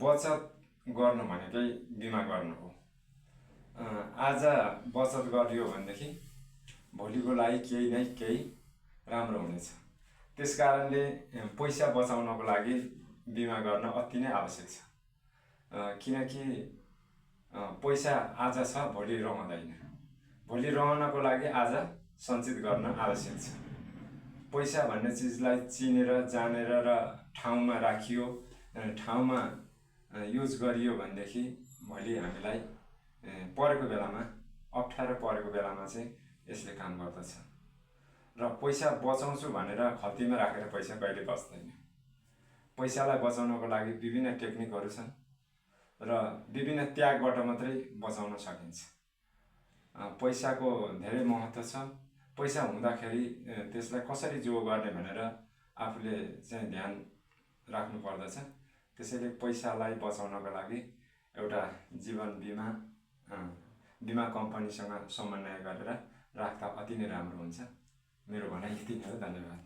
बचत गर्नु भनेकै बिमा गर्नु हो। आज बचत गरियो भनेदेखि भोलिको लागि केही राम्रो हुनेछ। त्यसकारणले पैसा बचाउनको लागि बिमा गर्न अति नै आवश्यक छ। किनकि पैसा आज छ भोलि रहँदैन। भोलि रहनको लागि आज सञ्चित गर्न आवश्यक छ। पैसा भन्ने चिजलाई चिनेर जानेर र ठाउँमा राखियो, ठाउँमा युज गरियो भनेदेखि भोलि हामीलाई परेको बेलामा, अप्ठ्यारो परेको बेलामा चाहिँ यसले काम गर्दछ। र पैसा बचाउँछु भनेर खल्तीमा राखेर पैसा कहिले बच्दैन। पैसालाई बचाउनको लागि विभिन्न टेक्निकहरू छन् र विभिन्न त्यागबाट मात्रै बचाउन सकिन्छ। पैसाको धेरै महत्त्व छ। पैसा हुँदाखेरि त्यसलाई कसरी जो गर्ने भनेर आफूले चाहिँ ध्यान राख्नु पर्दछ। त्यसैले पैसालाई बचाउनको लागि एउटा जीवन बिमा कम्पनीसँग समन्वय गरेर राख्दा अति नै राम्रो हुन्छ। मेरो भनाइ यति नै हो। धन्यवाद।